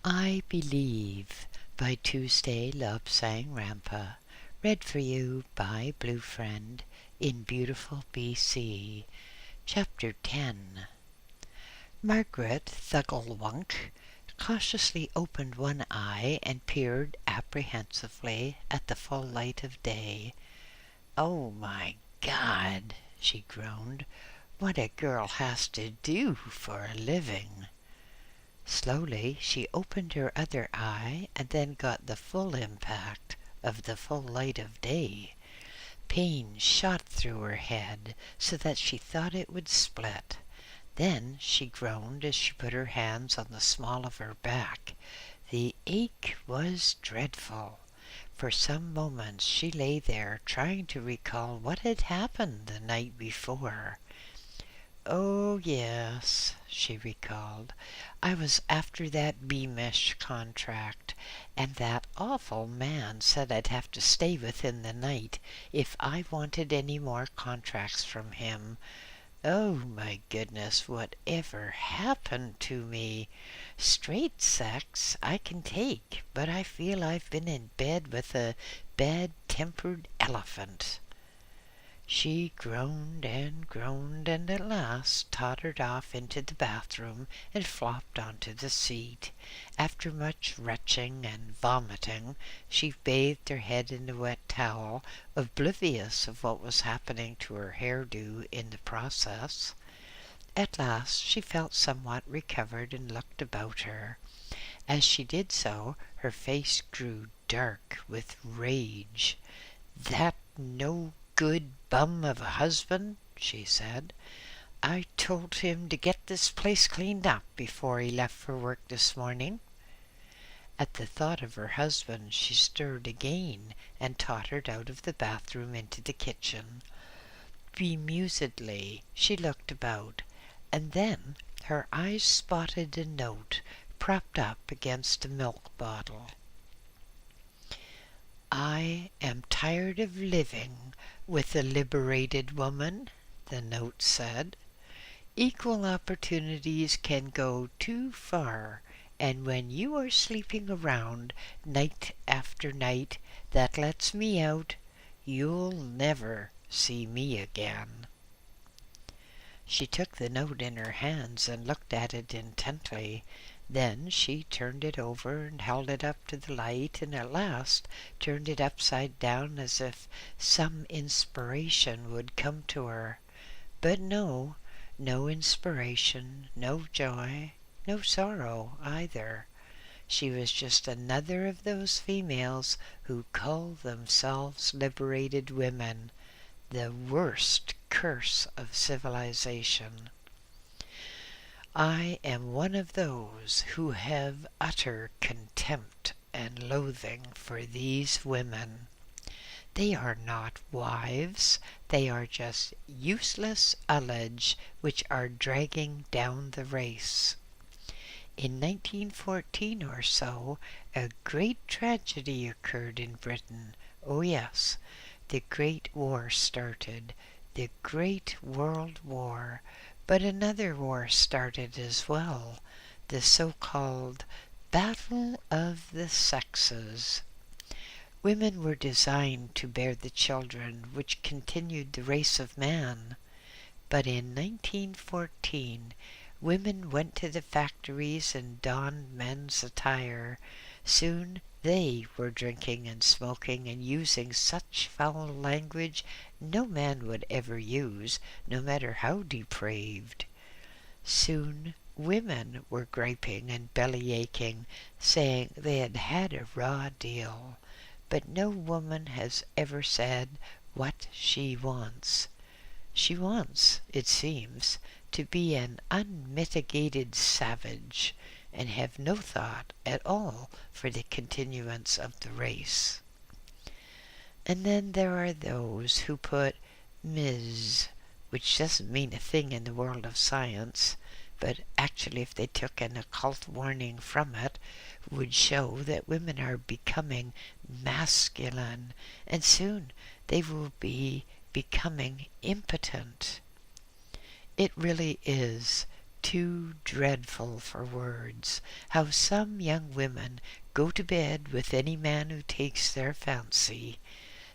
I Believe by Tuesday Love Sang Rampa, read for you by BlueFriend in beautiful BC. Chapter 10. Margaret Thugglewunk cautiously opened one eye and peered apprehensively at the full light of day. "Oh, my God," she groaned, "what a girl has to do for a living." Slowly she opened her other eye and then got the full impact of the full light of day. Pain shot through her head so that she thought it would split. Then she groaned as she put her hands on the small of her back. The ache was dreadful. For some moments she lay there trying to recall what had happened the night before. "Oh, yes," she recalled, "I was after that Beamish contract, and that awful man said I'd have to stay within the night if I wanted any more contracts from him. Oh, my goodness, whatever happened to me? Straight sex I can take, but I feel I've been in bed with a bad-tempered elephant." She groaned and at last tottered off into the bathroom and flopped onto the seat. After much retching and vomiting, she bathed her head in a wet towel, oblivious of what was happening to her hairdo in the process. At last she felt somewhat recovered and looked about her. As she did so, her face grew dark with rage. "That no-good bum of a husband," she said. "I told him to get this place cleaned up before he left for work this morning." At the thought of her husband she stirred again and tottered out of the bathroom into the kitchen. Bemusedly she looked about, and then her eyes spotted a note propped up against a milk bottle. "I am tired of living with a liberated woman," the note said. "Equal opportunities can go too far, and when you are sleeping around night after night, that lets me out. You'll never see me again." She took the note in her hands and looked at it intently. Then she turned it over and held it up to the light, and at last turned it upside down as if some inspiration would come to her. But no inspiration, no joy, no sorrow either. She was just another of those females who call themselves liberated women, the worst curse of civilization. I am one of those who have utter contempt and loathing for these women. They are not wives, they are just useless ullage which are dragging down the race. In 1914 or so, a great tragedy occurred in Britain. Oh yes, the Great War started, the Great World War. But another war started as well, the so-called Battle of the Sexes. Women were designed to bear the children which continued the race of man. But in 1914, women went to the factories and donned men's attire. Soon they were drinking and smoking and using such foul language no man would ever use, no matter how depraved. Soon women were griping and belly-aching, saying they had had a raw deal. But no woman has ever said what she wants. She wants, it seems, to be an unmitigated savage, and have no thought at all for the continuance of the race. And then there are those who put Ms., which doesn't mean a thing in the world of science, but actually if they took an occult warning from it, would show that women are becoming masculine, and soon they will be becoming impotent. It really is Too dreadful for words, how some young women go to bed with any man who takes their fancy.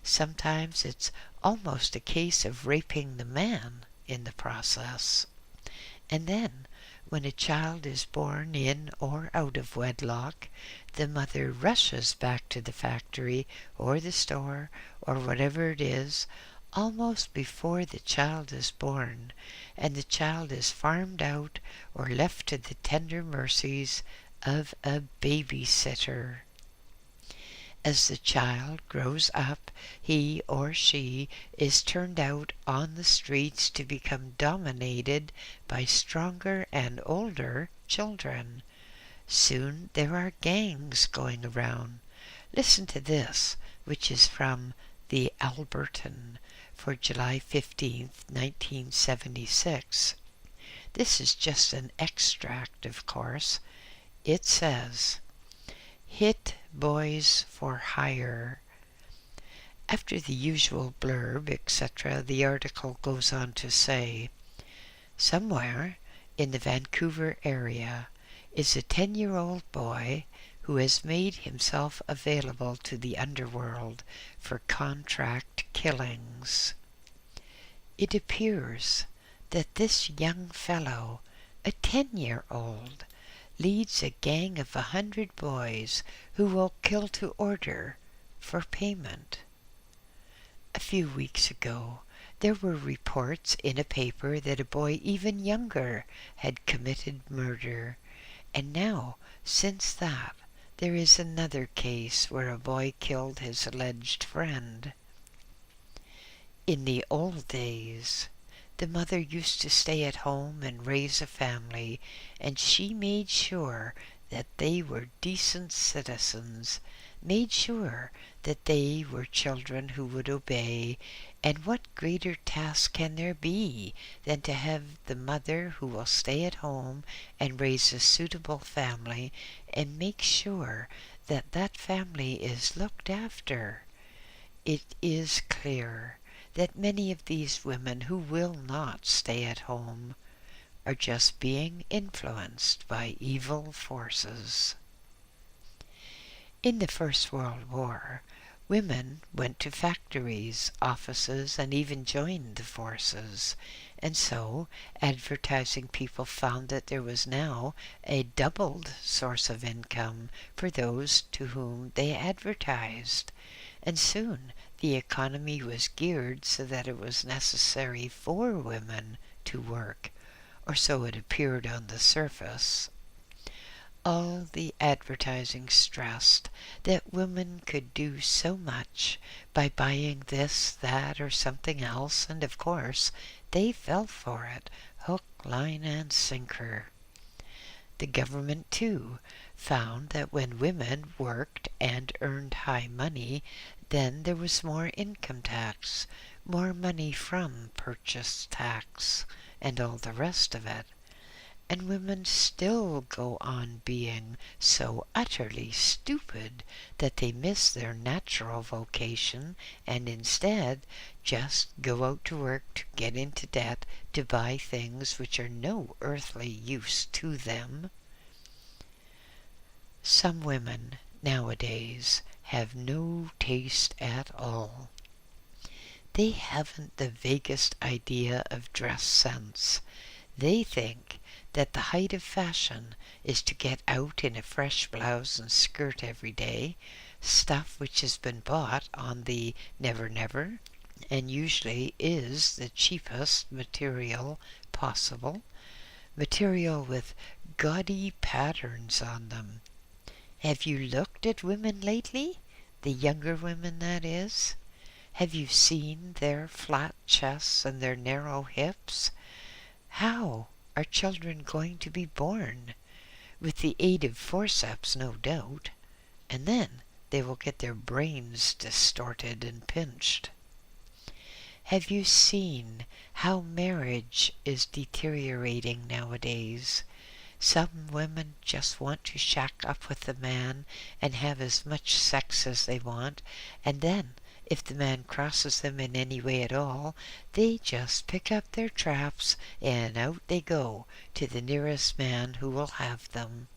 Sometimes it's almost a case of raping the man in the process. And then, when a child is born in or out of wedlock, the mother rushes back to the factory or the store or whatever it is, almost before the child is born, and the child is farmed out or left to the tender mercies of a babysitter. As the child grows up, he or she is turned out on the streets to become dominated by stronger and older children. Soon there are gangs going around. Listen to this, which is from the Albertan for July 15th, 1976. This is just an extract, of course. It says, "Hit boys for hire." After the usual blurb, etc., the article goes on to say, somewhere in the Vancouver area is a 10-year-old boy who has made himself available to the underworld for contract killings. It appears that this young fellow, a 10-year-old, leads a gang of 100 boys who will kill to order for payment. A few weeks ago, there were reports in a paper that a boy even younger had committed murder, and now, since that, there is another case where a boy killed his alleged friend. In the old days, the mother used to stay at home and raise a family, and she made sure that they were decent citizens, made sure that they were children who would obey, and what greater task can there be than to have the mother who will stay at home and raise a suitable family and make sure that that family is looked after? It is clear that many of these women who will not stay at home are just being influenced by evil forces. In the First World War, women went to factories, offices, and even joined the forces, and so advertising people found that there was now a doubled source of income for those to whom they advertised, and soon the economy was geared so that it was necessary for women to work, or so it appeared on the surface. All the advertising stressed that women could do so much by buying this, that, or something else, and of course they fell for it, hook, line, and sinker. The government, too, found that when women worked and earned high money, then there was more income tax, more money from purchase tax, and all the rest of it. And women still go on being so utterly stupid that they miss their natural vocation and instead just go out to work to get into debt to buy things which are no earthly use to them. Some women nowadays have no taste at all. They haven't the vaguest idea of dress sense. They think that the height of fashion is to get out in a fresh blouse and skirt every day, stuff which has been bought on the Never Never, and usually is the cheapest material possible, material with gaudy patterns on them. Have you looked at women lately? The younger women, that is? Have you seen their flat chests and their narrow hips? How are children going to be born? With the aid of forceps, no doubt. And then they will get their brains distorted and pinched. Have you seen how marriage is deteriorating nowadays? Some women just want to shack up with the man and have as much sex as they want, and then, If the man crosses them in any way at all, they just pick up their traps and out they go to the nearest man who will have them.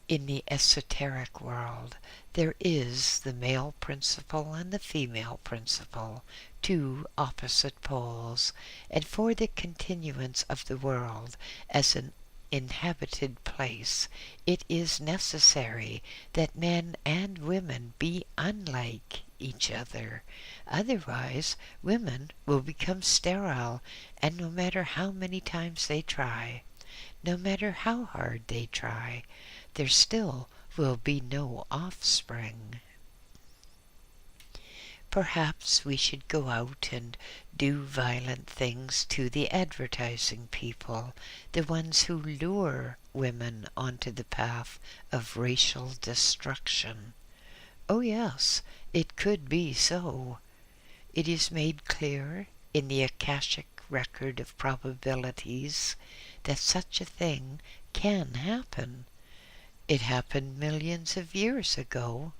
In the esoteric world, there is the male principle and the female principle, two opposite poles, and for the continuance of the world as an inhabited place, it is necessary that men and women be unlike each other. Otherwise, women will become sterile, and no matter how many times they try, no matter how hard they try, there still will be no offspring. Perhaps we should go out and do violent things to the advertising people, the ones who lure women onto the path of racial destruction. Oh yes, it could be so. It is made clear in the Akashic record of probabilities that such a thing can happen. It happened millions of years ago.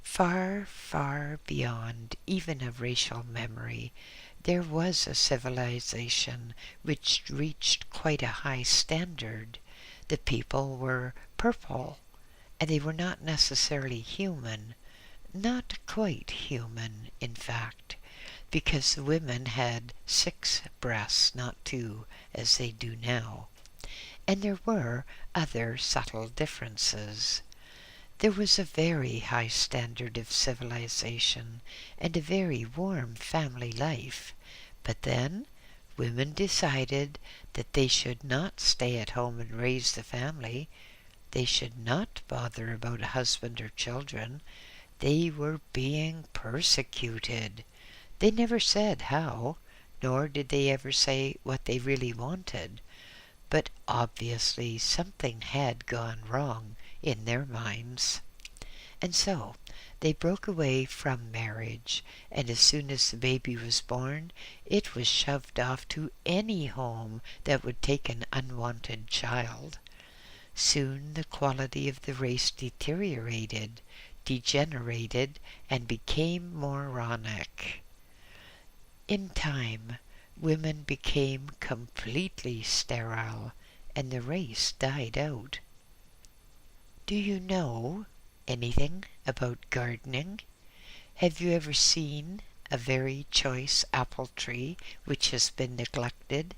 Far, far beyond even a racial memory, there was a civilization which reached quite a high standard. The people were purple, and they were not necessarily human, not quite human, in fact, because the women had 6 breasts, not 2, as they do now. And there were other subtle differences. There was a very high standard of civilization and a very warm family life. But then women decided that they should not stay at home and raise the family. They should not bother about a husband or children. They were being persecuted. They never said how, nor did they ever say what they really wanted. But obviously something had gone wrong in their minds. And so they broke away from marriage, and as soon as the baby was born, it was shoved off to any home that would take an unwanted child. Soon the quality of the race deteriorated, degenerated, and became moronic. In time, women became completely sterile, and the race died out. Do you know anything about gardening? Have you ever seen a very choice apple tree which has been neglected?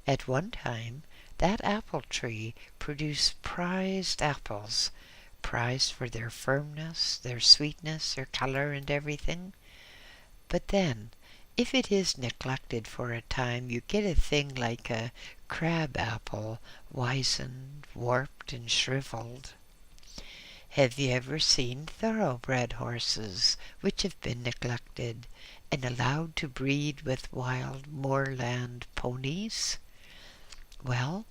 At one time, that apple tree produced prized apples, prized for their firmness, their sweetness, their color, and everything. But then, if it is neglected for a time, you get a thing like a crab apple, wizened, warped, and shriveled. Have you ever seen thoroughbred horses which have been neglected and allowed to breed with wild moorland ponies? Well,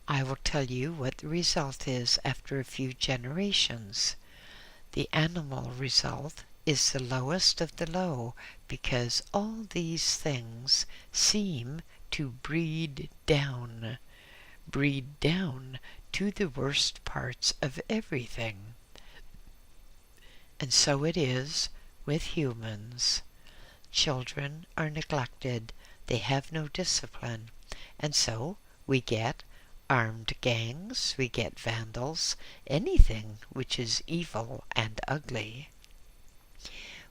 I will tell you what the result is after a few generations. The animal result is the lowest of the low, because all these things seem to breed down to the worst parts of everything. And so it is with humans. Children are neglected, they have no discipline, and so we get armed gangs, we get vandals, anything which is evil and ugly.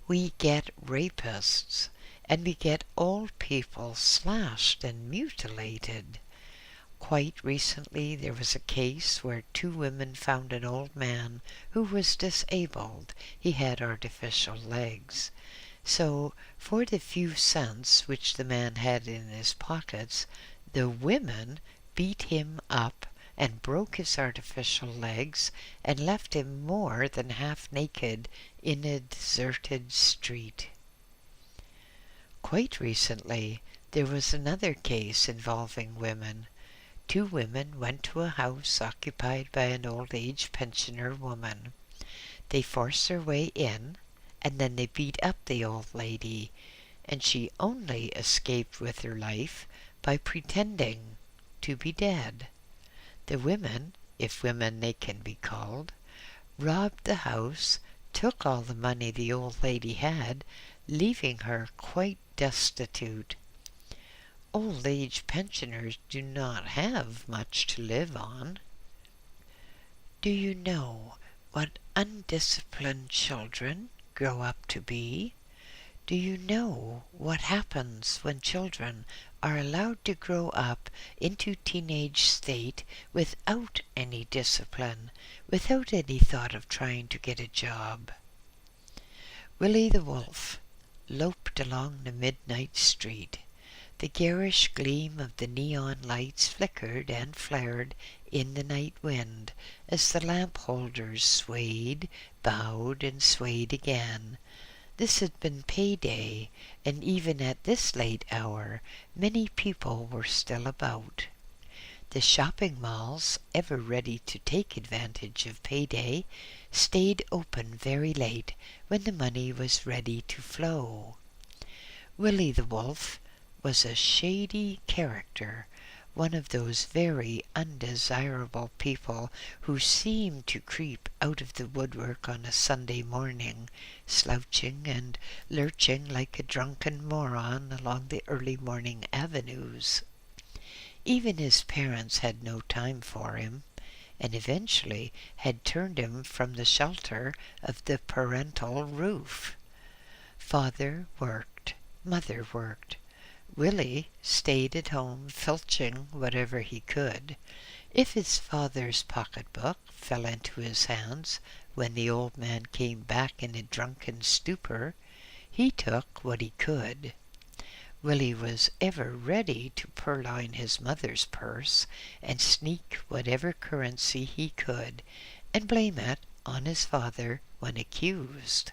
We get rapists, and we get old people slashed and mutilated. Quite recently there was a case where 2 women found an old man who was disabled. He had artificial legs. So, for the few cents which the man had in his pockets, the women beat him up and broke his artificial legs and left him more than half naked in a deserted street. Quite recently, there was another case involving women. 2 women went to a house occupied by an old-age pensioner woman. They forced their way in, and then they beat up the old lady, and she only escaped with her life by pretending to be dead. The women, if women they can be called, robbed the house, took all the money the old lady had, leaving her quite destitute. Old age pensioners do not have much to live on. Do you know what undisciplined children grow up to be? Do you know what happens when children are allowed to grow up into teenage state without any discipline, without any thought of trying to get a job? Willie the Wolf loped along the midnight street. The garish gleam of the neon lights flickered and flared in the night wind as the lamp holders swayed, bowed, and swayed again. This had been payday, and even at this late hour many people were still about. The shopping malls, ever ready to take advantage of payday, stayed open very late when the money was ready to flow. Willie the Wolf was a shady character, one of those very undesirable people who seem to creep out of the woodwork on a Sunday morning, slouching and lurching like a drunken moron along the early morning avenues. Even his parents had no time for him, and eventually had turned him from the shelter of the parental roof. Father worked, mother worked. Willie stayed at home filching whatever he could. If his father's pocketbook fell into his hands when the old man came back in a drunken stupor, he took what he could. Willie was ever ready to purloin his mother's purse and sneak whatever currency he could, and blame it on his father when accused.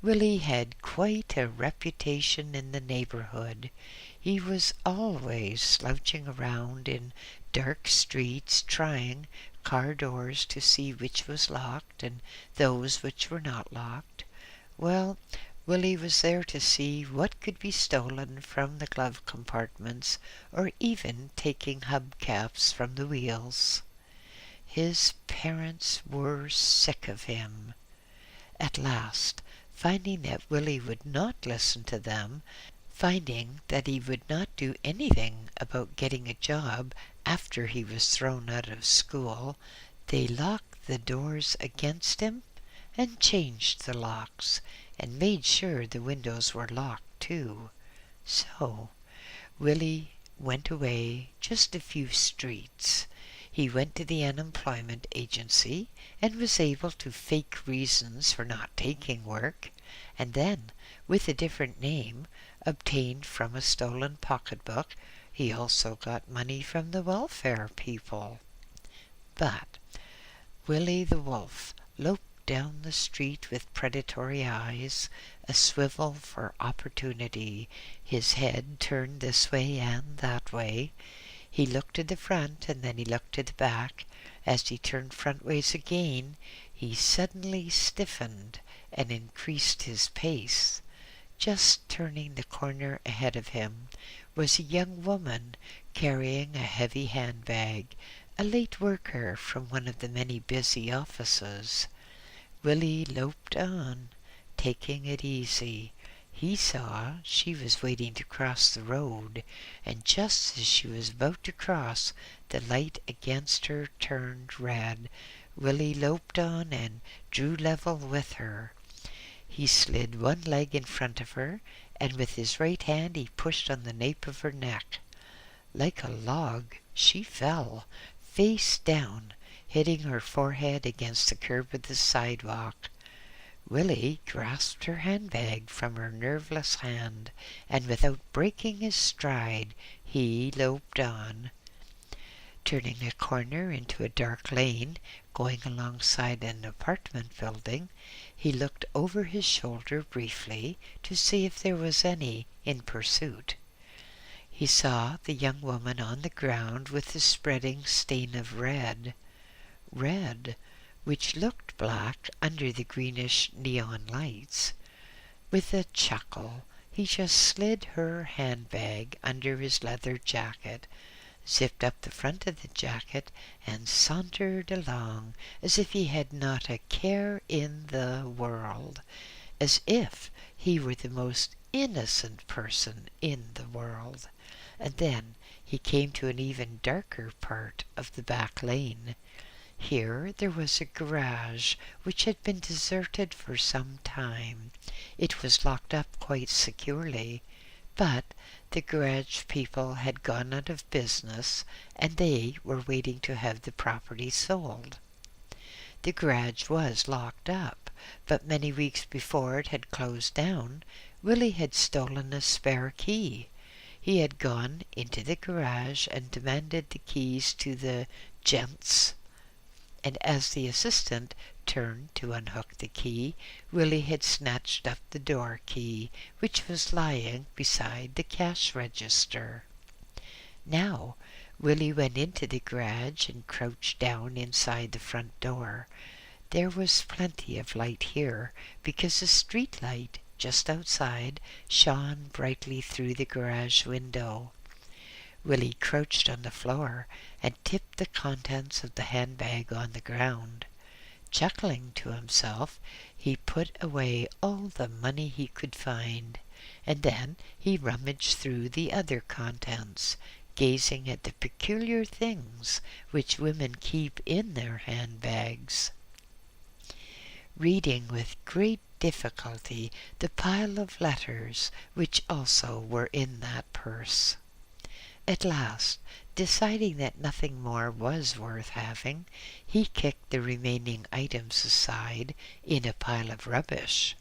Willie had quite a reputation in the neighborhood. He was always slouching around in dark streets, trying car doors to see which was locked and those which were not locked. Well, Willie was there to see what could be stolen from the glove compartments, or even taking hubcaps from the wheels. His parents were sick of him. At last, finding that Willie would not listen to them, finding that he would not do anything about getting a job after he was thrown out of school, they locked the doors against him and changed the locks, and made sure the windows were locked too. So Willie went away just a few streets. He went to the unemployment agency and was able to fake reasons for not taking work, and then, with a different name, obtained from a stolen pocketbook, he also got money from the welfare people. But Willie the Wolf loped down the street with predatory eyes, a swivel for opportunity, his head turned this way and that way. He looked to the front, and then he looked to the back. As he turned frontways again, he suddenly stiffened and increased his pace. Just turning the corner ahead of him was a young woman carrying a heavy handbag, a late worker from one of the many busy offices. Willie loped on, taking it easy. He saw she was waiting to cross the road, and just as she was about to cross, the light against her turned red. Willie loped on and drew level with her. He slid one leg in front of her, and with his right hand he pushed on the nape of her neck. Like a log, she fell, face down, hitting her forehead against the curb of the sidewalk. Willie grasped her handbag from her nerveless hand, and without breaking his stride, he loped on. Turning a corner into a dark lane, going alongside an apartment building, he looked over his shoulder briefly to see if there was any in pursuit. He saw the young woman on the ground with the spreading stain of red, which looked black under the greenish neon lights. With a chuckle, he just slid her handbag under his leather jacket, zipped up the front of the jacket, and sauntered along as if he had not a care in the world, as if he were the most innocent person in the world. And then he came to an even darker part of the back lane. Here there was a garage which had been deserted for some time. It was locked up quite securely, but the garage people had gone out of business, and they were waiting to have the property sold. The garage was locked up, but many weeks before it had closed down, Willie had stolen a spare key. He had gone into the garage and demanded the keys to the gents, and as the assistant turned to unhook the key, Willie had snatched up the door key, which was lying beside the cash register. Now Willie went into the garage and crouched down inside the front door. There was plenty of light here, because a street light just outside shone brightly through the garage window. Willie crouched on the floor and tipped the contents of the handbag on the ground. Chuckling to himself, he put away all the money he could find, and then he rummaged through the other contents, gazing at the peculiar things which women keep in their handbags. Reading with great difficulty the pile of letters which also were in that purse. At last, deciding that nothing more was worth having, he kicked the remaining items aside in a pile of rubbish.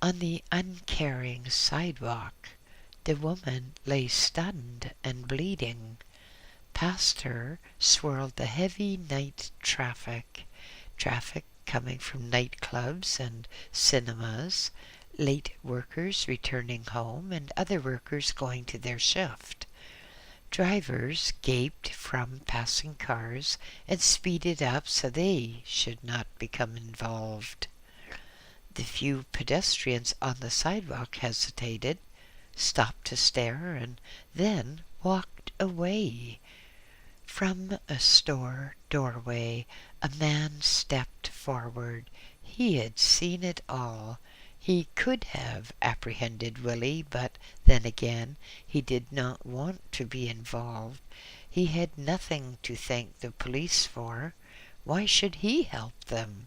On the uncaring sidewalk, the woman lay stunned and bleeding. Past her swirled the heavy night traffic coming from nightclubs and cinemas, late workers returning home, and other workers going to their shift. Drivers gaped from passing cars and speeded up so they should not become involved. The few pedestrians on the sidewalk hesitated, stopped to stare, and then walked away. From a store doorway a man stepped forward. He had seen it all. He could have apprehended Willie, but then again he did not want to be involved. He had nothing to thank the police for. Why should he help them?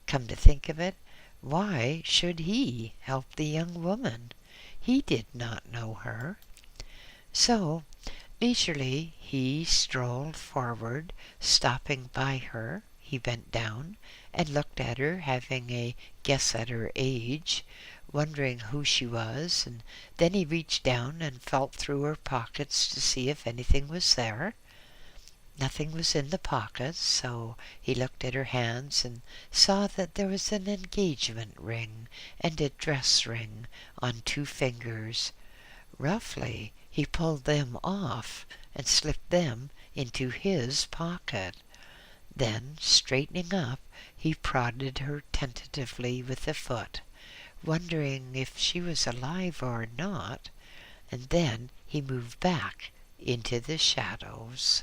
Come to think of it, why should he help the young woman? He did not know her. So, leisurely he strolled forward. Stopping by her, he bent down and looked at her, having a guess at her age, wondering who she was, and then he reached down and felt through her pockets to see if anything was there. Nothing was in the pockets, so he looked at her hands and saw that there was an engagement ring and a dress ring on 2 fingers. Roughly he pulled them off and slipped them into his pocket. Then, straightening up, he prodded her tentatively with a foot, wondering if she was alive or not, and then he moved back into the shadows.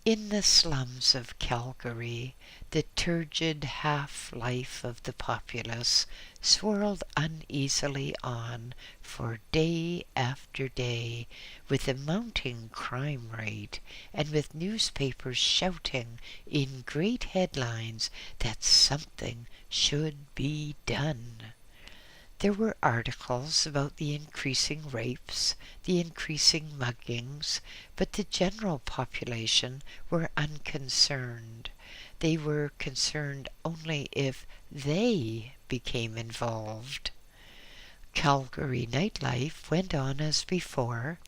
In the slums of Calgary, the turgid half-life of the populace swirled uneasily on for day after day, with a mounting crime rate, and with newspapers shouting in great headlines that something should be done. There were articles about the increasing rapes, the increasing muggings, but the general population were unconcerned. They were concerned only if they became involved. Calgary nightlife went on as before,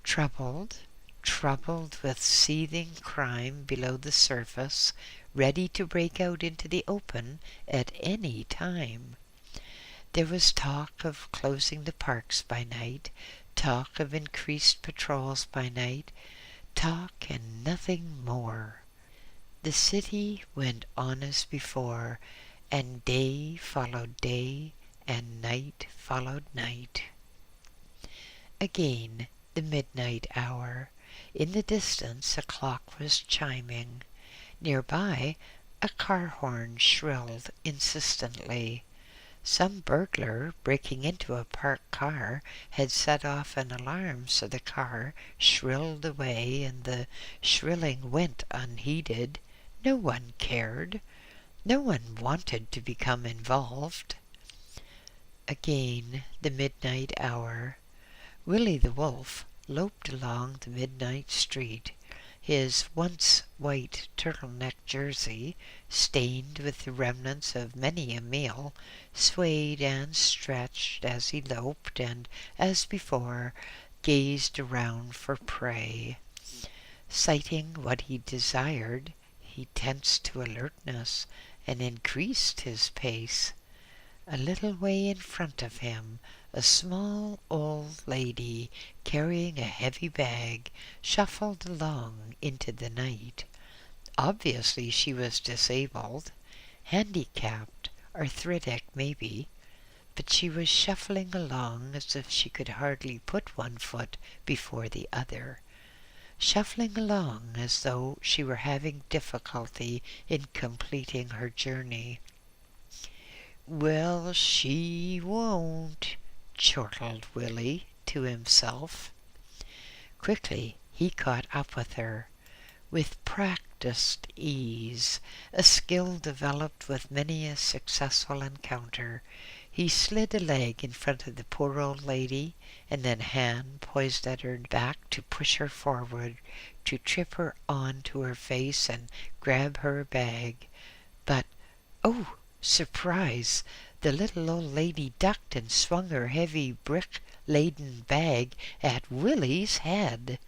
troubled with seething crime below the surface, ready to break out into the open at any time. There was talk of closing the parks by night, talk of increased patrols by night, talk and nothing more. The city went on as before, and day followed day, and night followed night. Again the midnight hour. In the distance a clock was chiming. Nearby a car horn shrilled insistently. Some burglar breaking into a parked car had set off an alarm, so the car shrilled away and the shrilling went unheeded. No one cared. No one wanted to become involved. Again, the midnight hour. Willie the Wolf loped along the midnight street. His once white turtleneck jersey, stained with the remnants of many a meal, swayed and stretched as he loped, and, as before, gazed around for prey. Sighting what he desired, he tensed to alertness and increased his pace. A little way in front of him, a small old lady carrying a heavy bag shuffled along into the night. Obviously she was disabled, handicapped, arthritic maybe, but she was shuffling along as if she could hardly put one foot before the other, shuffling along as though she were having difficulty in completing her journey. "Well, she won't," chortled Willie to himself. Quickly he caught up with her. With practised ease, a skill developed with many a successful encounter, he slid a leg in front of the poor old lady, and then a hand poised at her back to push her forward, to trip her on to her face and grab her bag. But, oh, surprise! The little old lady ducked and swung her heavy brick-laden bag at Willie's head.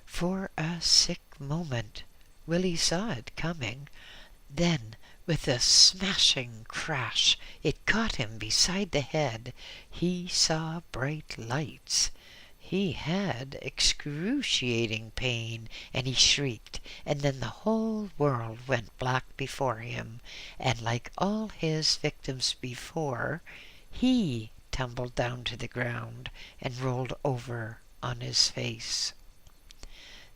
For a sick moment Willie saw it coming. Then, with a smashing crash, it caught him beside the head. He saw bright lights. He had excruciating pain, and he shrieked, and then the whole world went black before him, and like all his victims before, he tumbled down to the ground and rolled over on his face.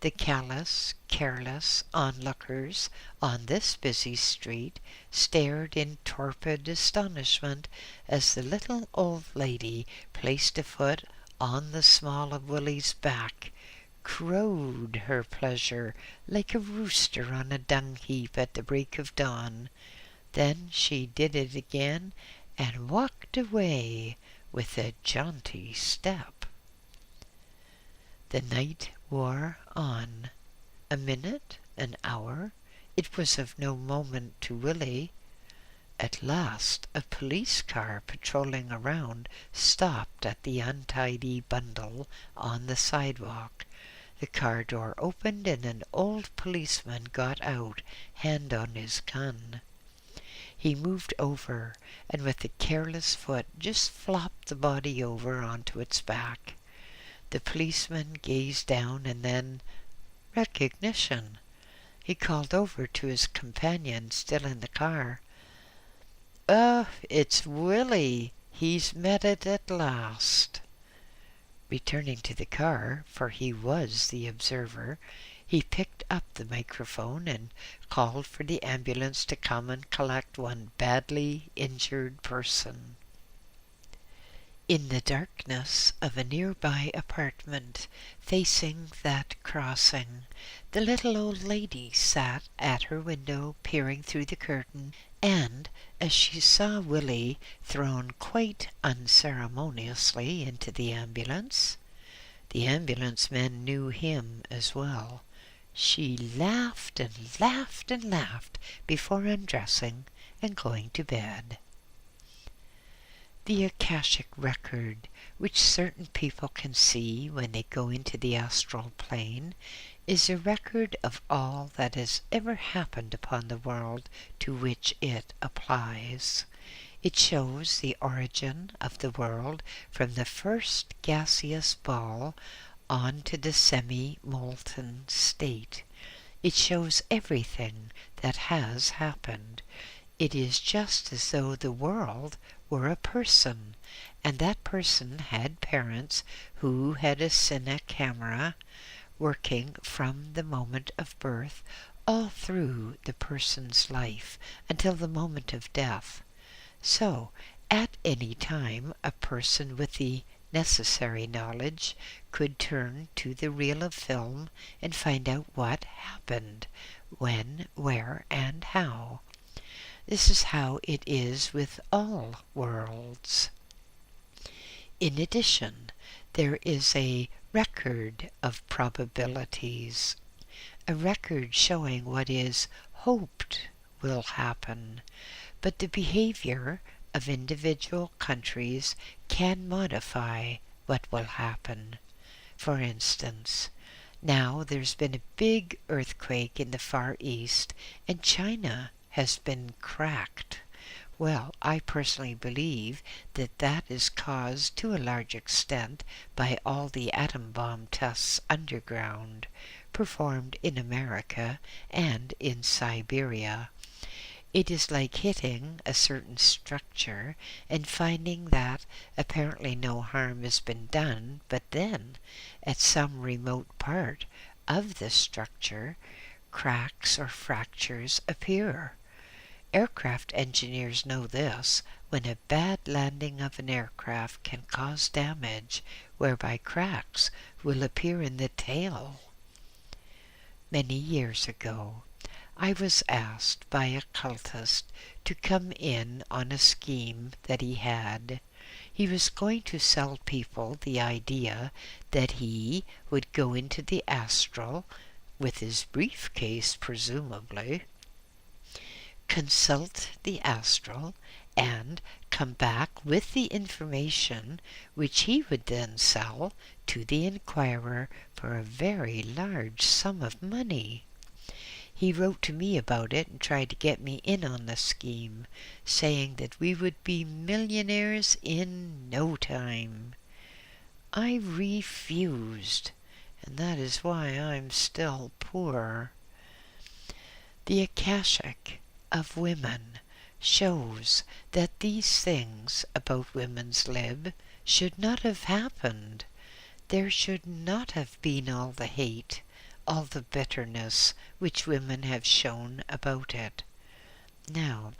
The callous, careless onlookers on this busy street stared in torpid astonishment as the little old lady placed a foot on the small of Willie's back, crowed her pleasure like a rooster on a dung heap at the break of dawn. Then she did it again and walked away with a jaunty step. The night wore on. A minute, an hour, it was of no moment to Willie. At last a police car patrolling around stopped at the untidy bundle on the sidewalk. The car door opened and an old policeman got out, hand on his gun. He moved over and with a careless foot just flopped the body over onto its back. The policeman gazed down and then recognition. He called over to his companion still in the car. "Oh, it's Willie. He's met it at last." Returning to the car, for he was the observer, he picked up the microphone and called for the ambulance to come and collect one badly injured person. In the darkness of a nearby apartment, facing that crossing, the little old lady sat at her window peering through the curtain, and as she saw Willie thrown quite unceremoniously into the ambulance men knew him as well. She laughed and laughed and laughed before undressing and going to bed. The Akashic record, which certain people can see when they go into the astral plane, is a record of all that has ever happened upon the world to which it applies. It shows the origin of the world from the first gaseous ball on to the semi-molten state. It shows everything that has happened. It is just as though the world were a person, and that person had parents who had a cine camera working from the moment of birth all through the person's life until the moment of death. So, at any time, a person with the necessary knowledge could turn to the reel of film and find out what happened, when, where, and how. This is how it is with all worlds. In addition, there is a record of probabilities, a record showing what is hoped will happen, but the behavior of individual countries can modify what will happen. For instance, now there's been a big earthquake in the Far East, and China has been cracked. Well, I personally believe that that is caused to a large extent by all the atom bomb tests underground, performed in America and in Siberia. It is like hitting a certain structure and finding that apparently no harm has been done, but then, at some remote part of the structure, cracks or fractures appear. Aircraft engineers know this, when a bad landing of an aircraft can cause damage whereby cracks will appear in the tail. Many years ago, I was asked by a cultist to come in on a scheme that he had. He was going to sell people the idea that he would go into the astral, with his briefcase presumably, consult the astral, and come back with the information which he would then sell to the inquirer for a very large sum of money. He wrote to me about it and tried to get me in on the scheme, saying that we would be millionaires in no time. I refused, and that is why I'm still poor. The Akashic of women shows that these things about women's lib should not have happened. There should not have been all the hate, all the bitterness which women have shown about it. Now,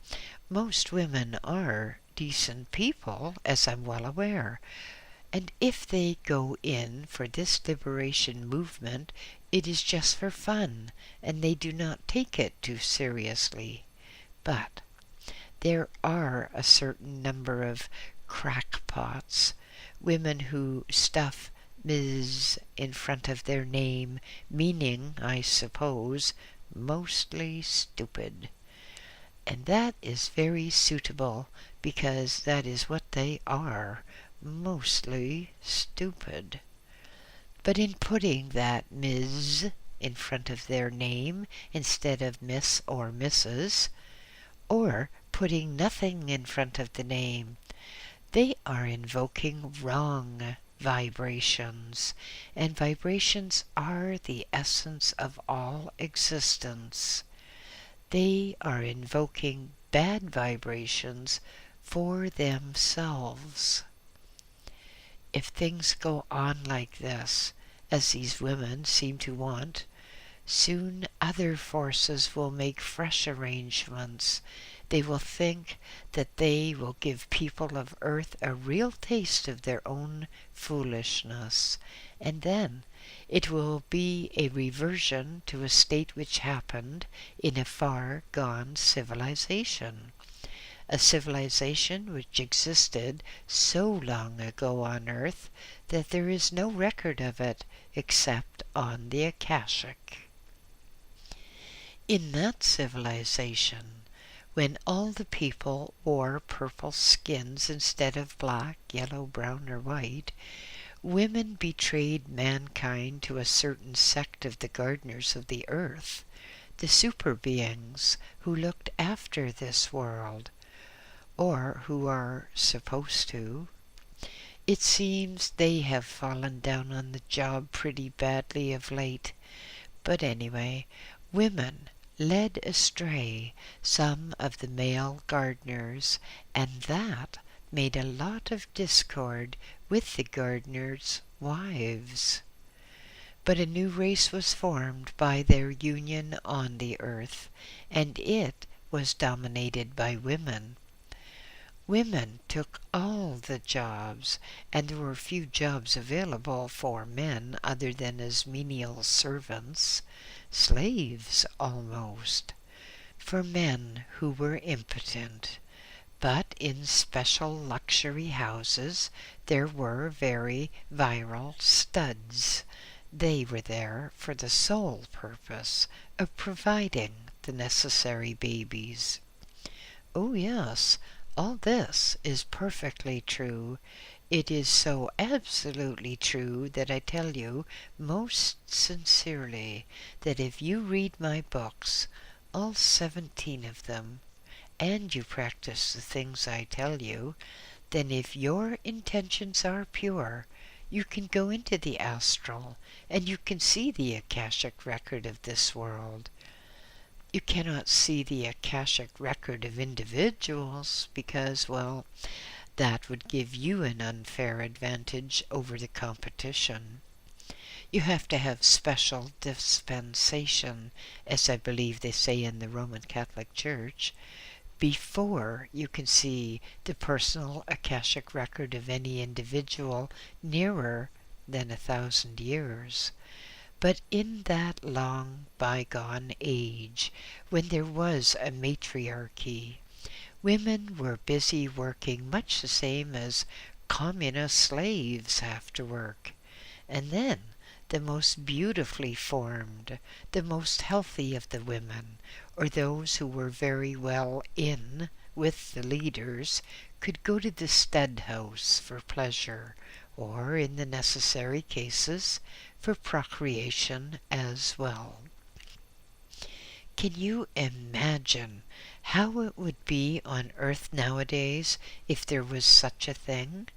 most women are decent people, as I'm well aware, and if they go in for this liberation movement, it is just for fun, and they do not take it too seriously. But there are a certain number of crackpots, women who stuff Ms. in front of their name, meaning, I suppose, mostly stupid. And that is very suitable, because that is what they are, mostly stupid. But in putting that Ms. in front of their name instead of Miss or Mrs., or putting nothing in front of the name, they are invoking wrong vibrations, and vibrations are the essence of all existence. They are invoking bad vibrations for themselves. If things go on like this, as these women seem to want, soon other forces will make fresh arrangements. They will think that they will give people of Earth a real taste of their own foolishness, and then it will be a reversion to a state which happened in a far-gone civilization. A civilization which existed so long ago on Earth that there is no record of it except on the Akashic. In that civilization, when all the people wore purple skins instead of black, yellow, brown, or white, women betrayed mankind to a certain sect of the gardeners of the earth, the super beings who looked after this world, or who are supposed to. It seems they have fallen down on the job pretty badly of late, but anyway, women led astray some of the male gardeners, and that made a lot of discord with the gardeners' wives. But a new race was formed by their union on the earth, and it was dominated by women. Women took all the jobs, and there were few jobs available for men other than as menial servants, slaves almost, for men who were impotent. But in special luxury houses there were very virile studs. They were there for the sole purpose of providing the necessary babies. Oh yes, all this is perfectly true. It is so absolutely true that I tell you most sincerely that if you read my books, all 17 of them, and you practice the things I tell you, then if your intentions are pure, you can go into the astral and you can see the Akashic record of this world. You cannot see the Akashic record of individuals because, well, that would give you an unfair advantage over the competition. You have to have special dispensation, as I believe they say in the Roman Catholic Church, before you can see the personal Akashic record of any individual nearer than 1,000 years. But in that long bygone age, when there was a matriarchy, women were busy working much the same as communist slaves have to work. And then the most beautifully formed, the most healthy of the women, or those who were very well in with the leaders, could go to the stud house for pleasure, or in the necessary cases, for procreation as well. Can you imagine how it would be on earth nowadays if there was such a thing?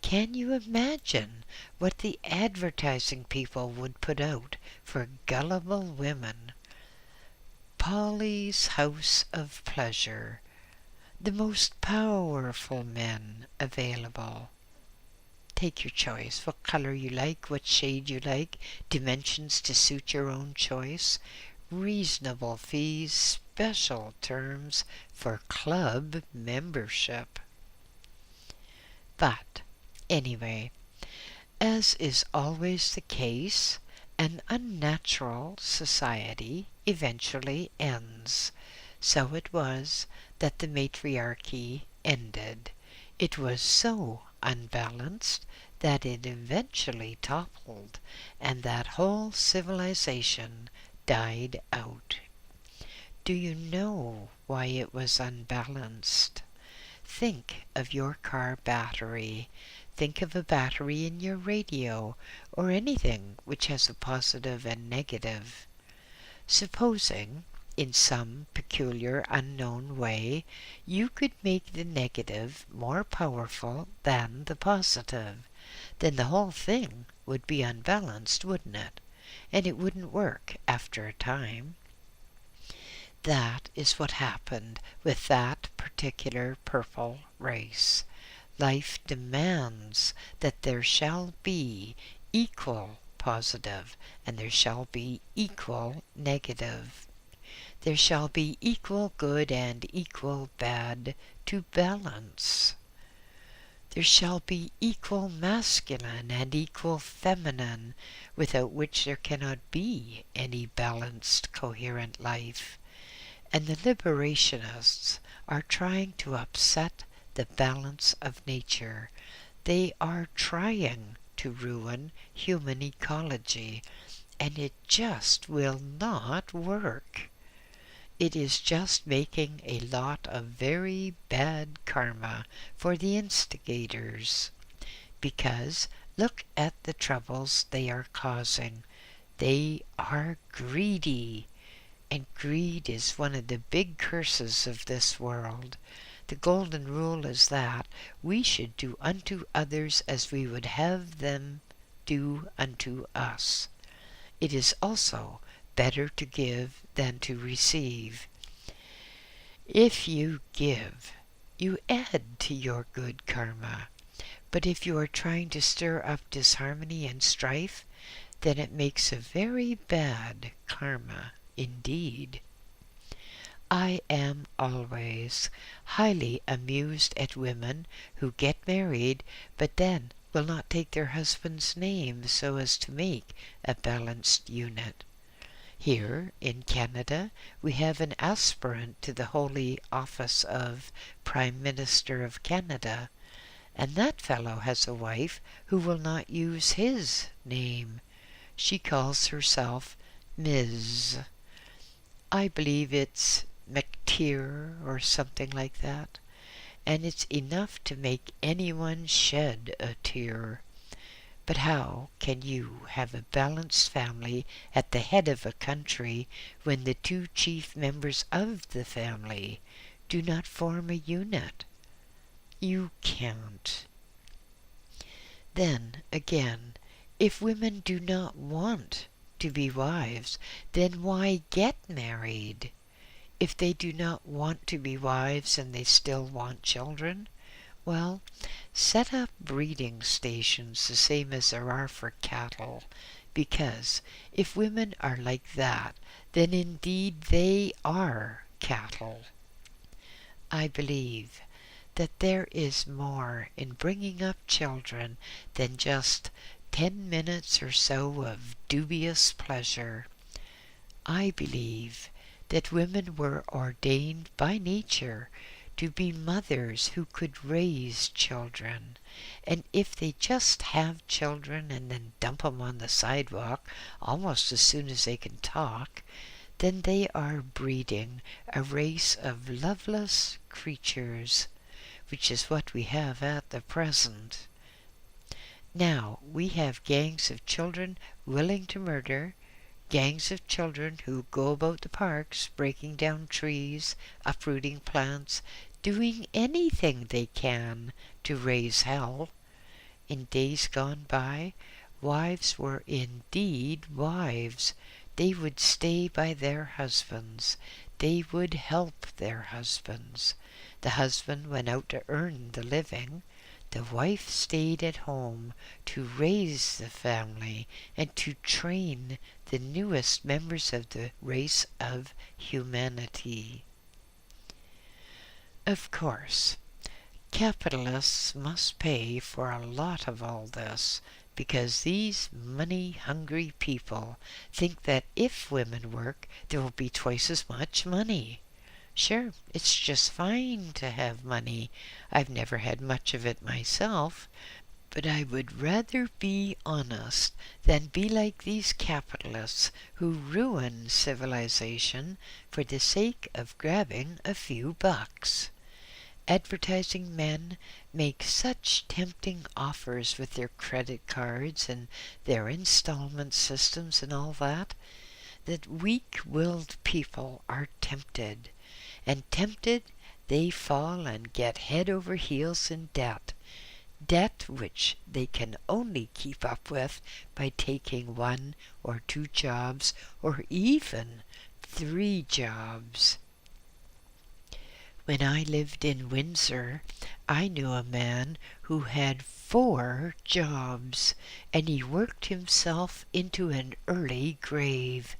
Can you imagine what the advertising people would put out for gullible women? Polly's House of Pleasure, the most powerful men available. Take your choice, what color you like, what shade you like, dimensions to suit your own choice, reasonable fees, special terms for club membership. But anyway, as is always the case, an unnatural society eventually ends. So it was that the matriarchy ended. It was so unbalanced that it eventually toppled, and that whole civilization died out. Do you know why it was unbalanced? Think of your car battery. Think of a battery in your radio, or anything which has a positive and negative. Supposing, in some peculiar unknown way, you could make the negative more powerful than the positive, then the whole thing would be unbalanced, wouldn't it? And it wouldn't work after a time. That is what happened with that particular purple race. Life demands that there shall be equal positive and there shall be equal negative. There shall be equal good and equal bad to balance. There shall be equal masculine and equal feminine, without which there cannot be any balanced, coherent life. And the liberationists are trying to upset the balance of nature. They are trying to ruin human ecology, and it just will not work. It is just making a lot of very bad karma for the instigators, because look at the troubles they are causing. They are greedy, and greed is one of the big curses of this world. The golden rule is that we should do unto others as we would have them do unto us. It is also better to give than to receive. If you give, you add to your good karma. But if you are trying to stir up disharmony and strife, then it makes a very bad karma indeed. I am always highly amused at women who get married, but then will not take their husband's name so as to make a balanced unit. Here in Canada, we have an aspirant to the holy office of Prime Minister of Canada, and that fellow has a wife who will not use his name. She calls herself Ms. I believe it's McTeer or something like that, and it's enough to make anyone shed a tear. But how can you have a balanced family at the head of a country when the two chief members of the family do not form a unit? You can't. Then, again, if women do not want to be wives, then why get married? If they do not want to be wives and they still want children, well, set up breeding stations the same as there are for cattle, because if women are like that, then indeed they are cattle. I believe that there is more in bringing up children than just 10 minutes or so of dubious pleasure. I believe that women were ordained by nature to be mothers who could raise children, and if they just have children and then dump them on the sidewalk almost as soon as they can talk, then they are breeding a race of loveless creatures, which is what we have at the present. Now, we have gangs of children willing to murder, gangs of children who go about the parks breaking down trees, uprooting plants, doing anything they can to raise hell. In days gone by, wives were indeed wives. They would stay by their husbands. They would help their husbands. The husband went out to earn the living. The wife stayed at home to raise the family and to train the newest members of the race of humanity. Of course, capitalists must pay for a lot of all this, because these money-hungry people think that if women work, there will be twice as much money. Sure, it's just fine to have money. I've never had much of it myself, but I would rather be honest than be like these capitalists who ruin civilization for the sake of grabbing a few bucks. Advertising men make such tempting offers with their credit cards and their installment systems and all that, that weak-willed people are tempted, and tempted they fall and get head over heels in debt, debt which they can only keep up with by taking 1 or 2 jobs or even 3 jobs. When I lived in Windsor, I knew a man who had 4 jobs, and he worked himself into an early grave.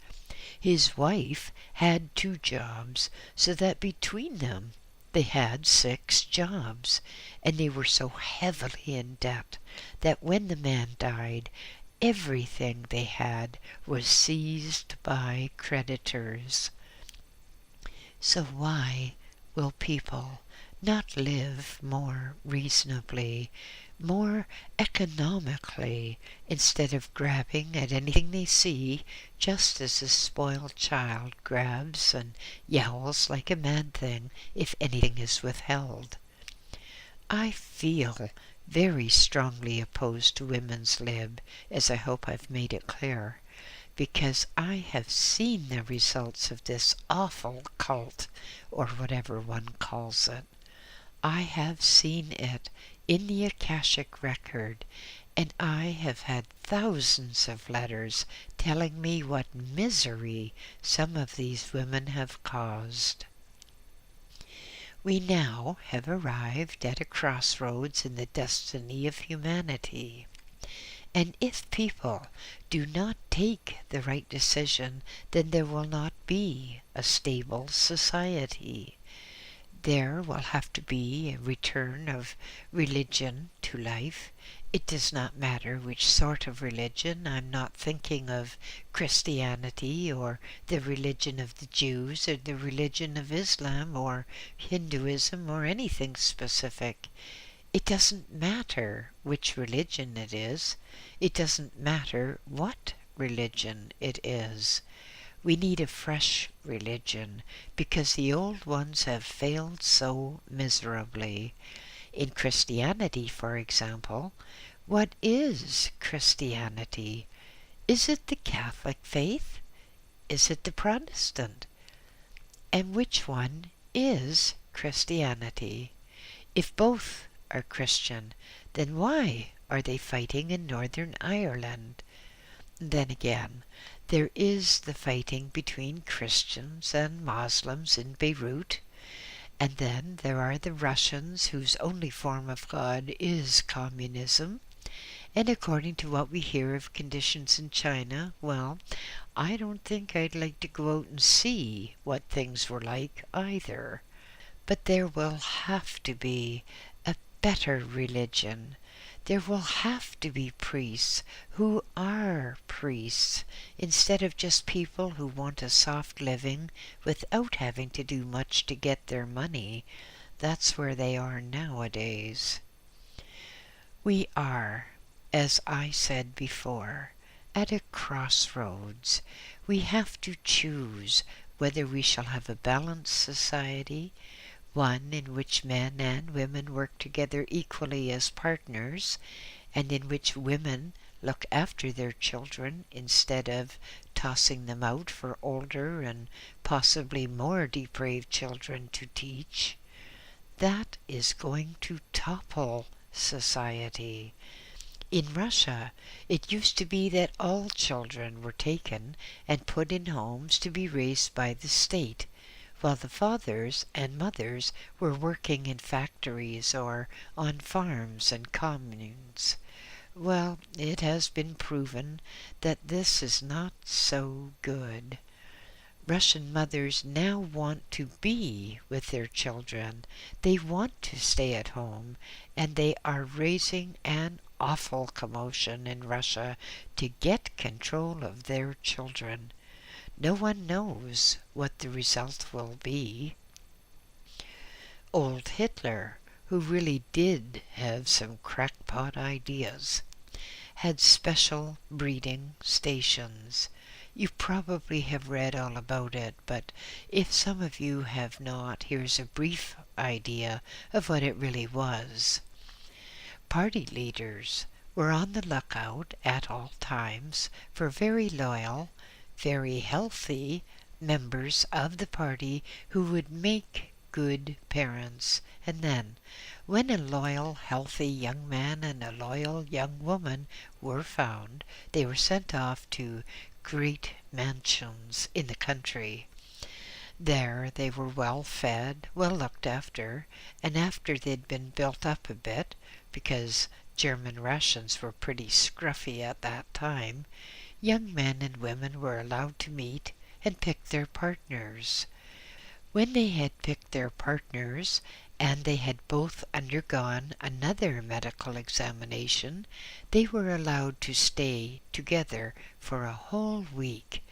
His wife had 2 jobs, so that between them they had 6 jobs, and they were so heavily in debt that when the man died, everything they had was seized by creditors. So why will people not live more reasonably, more economically, instead of grabbing at anything they see, just as a spoiled child grabs and yowls like a mad thing if anything is withheld? I feel very strongly opposed to women's lib, as I hope I've made it clear, because I have seen the results of this awful cult, or whatever one calls it. I have seen it in the Akashic record, and I have had thousands of letters telling me what misery some of these women have caused. We now have arrived at a crossroads in the destiny of humanity. And if people do not take the right decision, then there will not be a stable society. There will have to be a return of religion to life. It does not matter which sort of religion. I'm not thinking of Christianity or the religion of the Jews or the religion of Islam or Hinduism or anything specific. It doesn't matter which religion it is. It doesn't matter what religion it is. We need a fresh religion because the old ones have failed so miserably. In Christianity, for example, what is Christianity? Is it the Catholic faith? Is it the Protestant? And which one is Christianity? If both are Christian, then why are they fighting in Northern Ireland? Then again, there is the fighting between Christians and Muslims in Beirut, and then there are the Russians whose only form of God is communism, and according to what we hear of conditions in China, well, I don't think I'd like to go out and see what things were like either. But there will have to be a better religion. There will have to be priests who are priests instead of just people who want a soft living without having to do much to get their money. That's where they are nowadays. We are, as I said before, at a crossroads. We have to choose whether we shall have a balanced society, one in which men and women work together equally as partners, and in which women look after their children instead of tossing them out for older and possibly more depraved children to teach. That is going to topple society. In Russia, it used to be that all children were taken and put in homes to be raised by the state, while the fathers and mothers were working in factories or on farms and communes. Well, it has been proven that this is not so good. Russian mothers now want to be with their children. They want to stay at home, and they are raising an awful commotion in Russia to get control of their children. No one knows what the result will be. Old Hitler, who really did have some crackpot ideas, had special breeding stations. You probably have read all about it, but if some of you have not, here's a brief idea of what it really was. Party leaders were on the lookout at all times for very loyal, very healthy members of the party who would make good parents. And then, when a loyal, healthy young man and a loyal young woman were found, they were sent off to great mansions in the country. There they were well fed, well looked after, and after they'd been built up a bit, because German rations were pretty scruffy at that time, young men and women were allowed to meet and pick their partners. When they had picked their partners, and they had both undergone another medical examination, they were allowed to stay together for a whole week.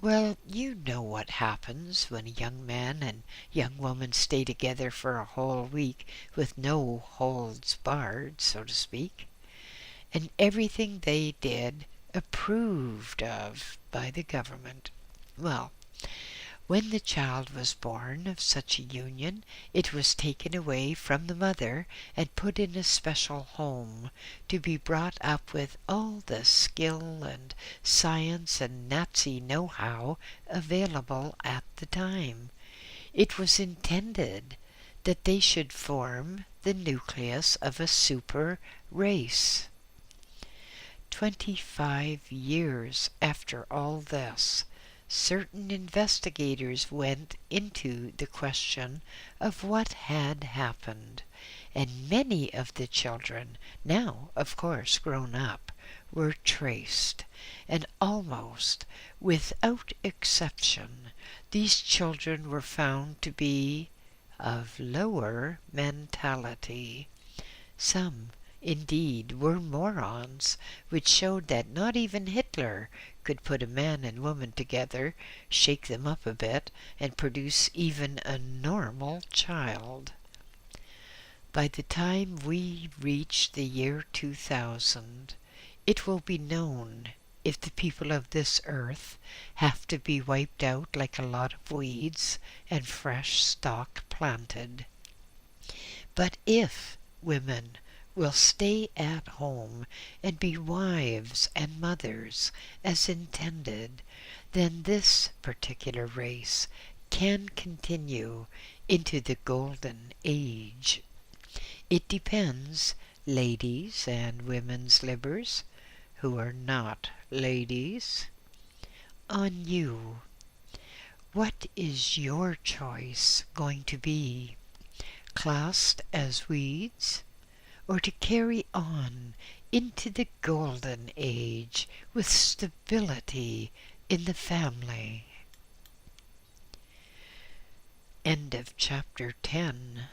Well, you know what happens when a young man and young woman stay together for a whole week with no holds barred, so to speak. And everything they did approved of by the government. Well, when the child was born of such a union, it was taken away from the mother and put in a special home to be brought up with all the skill and science and Nazi know-how available at the time. It was intended that they should form the nucleus of a super race. 25 years after all this, certain investigators went into the question of what had happened, and many of the children, now of course grown up, were traced, and almost without exception these children were found to be of lower mentality. Some, indeed, were morons, which showed that not even Hitler could put a man and woman together, shake them up a bit, and produce even a normal child. By the time we reach the year 2000, it will be known if the people of this earth have to be wiped out like a lot of weeds and fresh stock planted. But if women will stay at home and be wives and mothers as intended, then this particular race can continue into the golden age. It depends, ladies and women's libbers, who are not ladies, on you. What is your choice going to be? Classed as weeds, or to carry on into the golden age with stability in the family? End of chapter 10.